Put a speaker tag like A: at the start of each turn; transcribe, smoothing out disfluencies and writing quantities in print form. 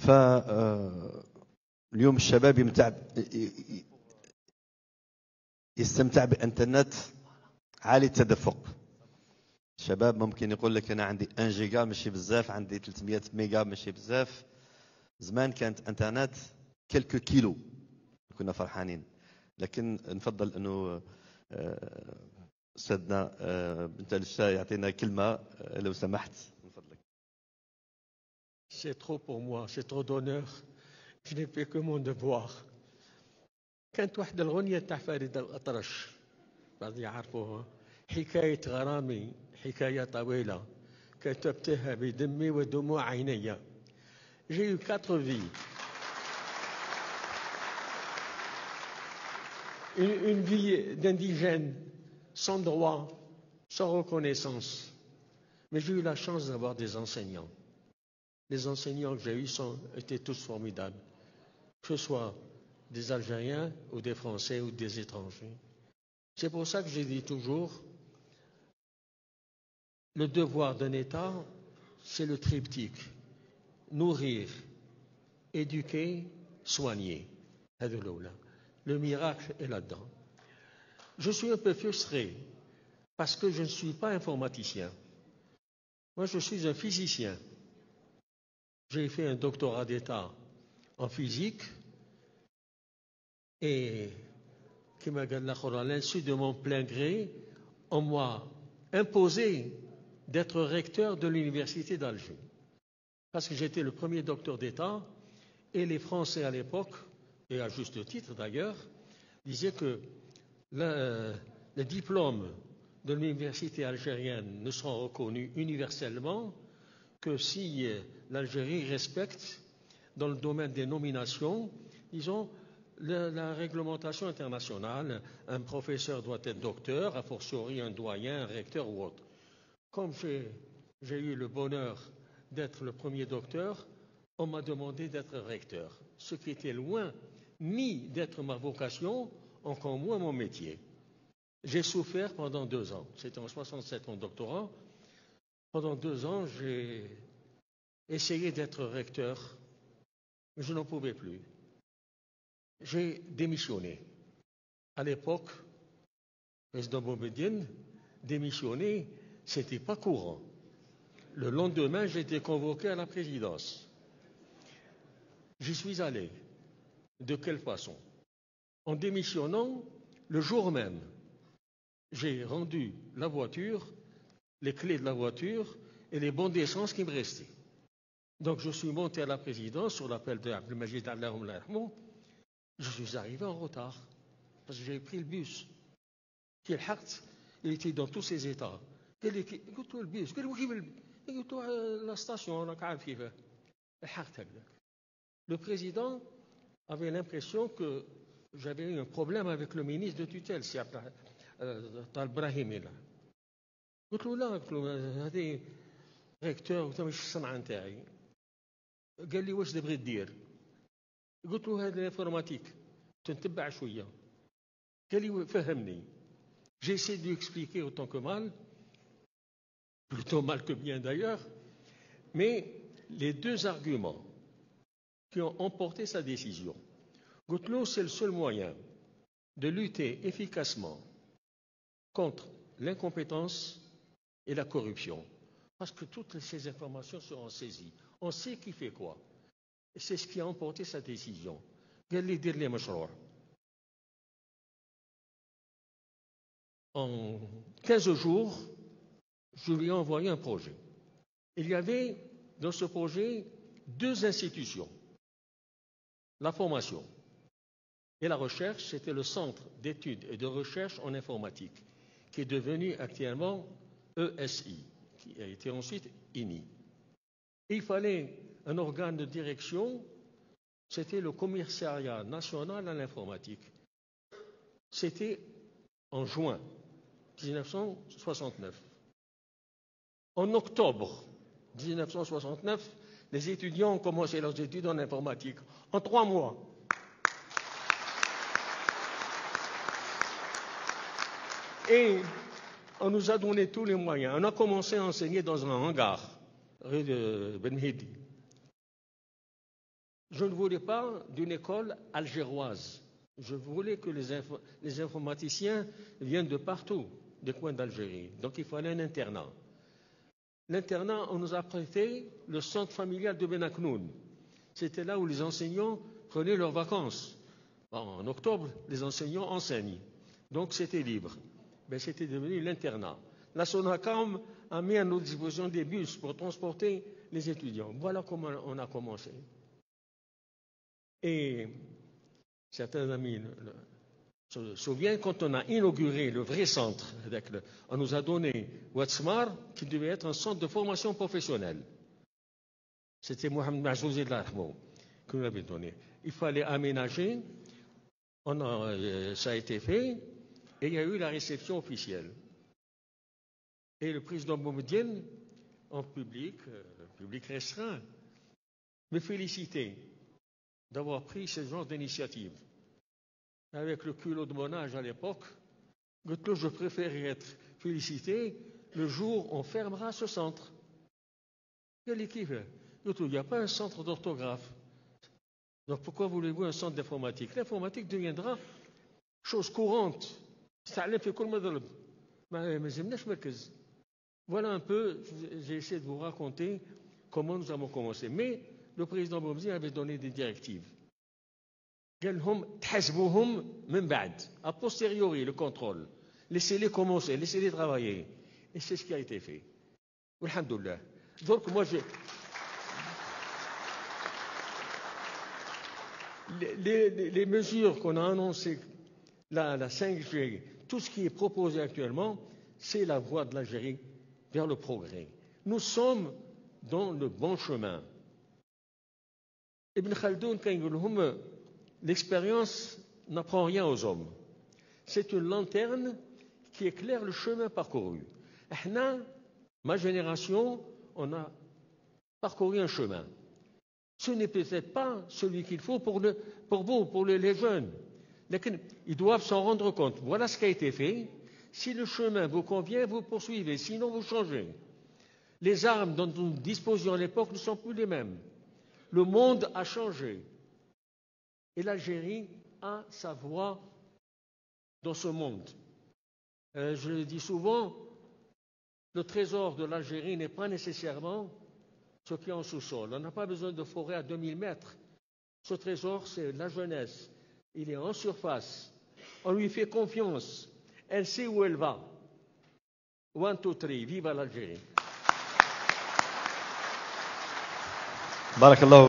A: فاليوم الشباب يستمتع بانترنت عالي التدفق. الشباب ممكن يقول لك انا عندي 1 جيجا ماشي بزاف، عندي 300 ميجا ماشي بزاف. زمان كانت انترنت كلكو كيلو كنا فرحانين. لكن نفضل انه استاذنا بنت الشا يعطينا كلمه لو سمحت من فضلك.
B: C'est trop pour moi, c'est trop d'honneur. Je n'ai fait que mon devoir. كانت واحدة الغنية تاع فريد الأطرش، بعض يعرفوها، حكاية غرامي، حكاية طويلة كتبتها بدمي ودموع عيني. J'ai eu 4 vies. Une vie d'indigène, sans droit, sans reconnaissance. Mais j'ai eu la chance d'avoir des enseignants. Les enseignants que j'ai eus étaient tous formidables, que ce soit des Algériens ou des Français ou des étrangers. C'est pour ça que je dis toujours, le devoir d'un État, c'est le triptyque. Nourrir, éduquer, soigner. Le miracle est là-dedans. Je suis un peu frustré parce que je ne suis pas informaticien. Moi, je suis un physicien. J'ai fait un doctorat d'État en physique et, à l'insu de mon plein gré, on m'a imposé d'être recteur de l'université d'Alger. Parce que j'étais le premier docteur d'État et les Français à l'époque, et à juste titre d'ailleurs, disaient que les diplômes de l'université algérienne ne seront reconnus universellement que si l'Algérie respecte, dans le domaine des nominations, disons, la réglementation internationale. Un professeur doit être docteur, a fortiori un doyen, un recteur ou autre. Comme j'ai eu le bonheur d'être le premier docteur, on m'a demandé d'être recteur, ce qui était loin ni d'être ma vocation, encore moins mon métier. J'ai souffert pendant 2 ans. C'était en 67 mon doctorat. Pendant 2 ans, j'ai essayé d'être recteur, mais je n'en pouvais plus. J'ai démissionné. À l'époque, président Boumediene, démissionner, ce n'était pas courant. Le lendemain, j'ai été convoqué à la présidence. J'y suis allé. De quelle façon? En démissionnant, le jour même, j'ai rendu la voiture, les clés de la voiture et les bons d'essence qui me restaient. Donc je suis monté à la présidence sur l'appel de Abdelmajid Allahum Lahmou. Je suis arrivé en retard parce que j'ai pris le bus. Il était dans tous ses états. Le bus, la station, le président avait l'impression que j'avais eu un problème avec le ministre de tutelle, c'est Brahimi. قلت له لا، قلت له هذه ريكتور، قلت له مش الصنعه نتاعي. قال لي واش تبغي دير؟ قلت له هذا انفورماتيك تنتبع شويه. قال لي فهمني. J'ai essayé de lui expliquer autant que mal, plutôt mal que bien d'ailleurs, mais les 2 arguments qui ont emporté sa décision. Goutlo, c'est le seul moyen de lutter efficacement contre l'incompétence et la corruption. Parce que toutes ces informations seront saisies. On sait qui fait quoi. Et c'est ce qui a emporté sa décision. En 15 jours, je lui ai envoyé un projet. Il y avait dans ce projet 2 institutions. La formation et la recherche, c'était le Centre d'études et de recherche en informatique, qui est devenu actuellement ESI, qui a été ensuite INI. Et il fallait un organe de direction, c'était le Commissariat national à l'informatique. C'était en juin 1969. En octobre 1969, les étudiants ont commencé leurs études en informatique. En 3 mois. Et on nous a donné tous les moyens. On a commencé à enseigner dans un hangar, rue de Ben Mehdi. Je ne voulais pas d'une école algéroise. Je voulais que les informaticiens viennent de partout, des coins d'Algérie. Donc il fallait un internat. L'internat, on nous a prêté le centre familial de Benaknoun. C'était là où les enseignants prenaient leurs vacances. En octobre, les enseignants enseignent. Donc c'était libre. Mais c'était devenu l'internat. La SONACAM a mis à notre disposition des bus pour transporter les étudiants. Voilà comment on a commencé. Et certains amis se souviennent quand on a inauguré le vrai centre, on nous a donné Ouatsmar, qui devait être un centre de formation professionnelle. C'était Mohamed Mahzouzi de l'Arhmo qui nous l'avait donné. Il fallait aménager, ça a été fait, et il y a eu la réception officielle. Et le président Boumedienne, en public restreint, me félicitait d'avoir pris ce genre d'initiative. Avec le culot de mon âge à l'époque, je préférais être félicité le jour où on fermera ce centre. Il n'y a pas un centre d'orthographe. Donc pourquoi voulez-vous un centre d'informatique? L'informatique deviendra chose courante. Voilà un peu, j'ai essayé de vous raconter comment nous avons commencé. Mais le président Boumedienne avait donné des directives. A posteriori, le contrôle. Laissez-les commencer, laissez-les travailler. Et c'est ce qui a été fait. Alhamdoulilah. Donc moi, les mesures qu'on a annoncées, la 5G, tout ce qui est proposé actuellement, c'est la voie de l'Algérie vers le progrès. Nous sommes dans le bon chemin. Ibn Khaldoun, quand il dit l'expérience n'apprend rien aux hommes. C'est une lanterne qui éclaire le chemin parcouru. Ma génération, on a parcouru un chemin. Ce n'est peut-être pas celui qu'il faut pour vous, pour les jeunes. Ils doivent s'en rendre compte. Voilà ce qui a été fait. Si le chemin vous convient, vous poursuivez. Sinon, vous changez. Les armes dont nous disposions à l'époque ne sont plus les mêmes. Le monde a changé. Et l'Algérie a sa voix dans ce monde. Je le dis souvent, le trésor de l'Algérie n'est pas nécessairement ce qui est en sous-sol. On n'a pas besoin de forêt à 2000 mètres. Ce trésor, c'est la jeunesse. Il est en surface. On lui fait confiance. Elle sait où elle va. 1, 2, 3. Vive l'Algérie.
A: Barakallahu.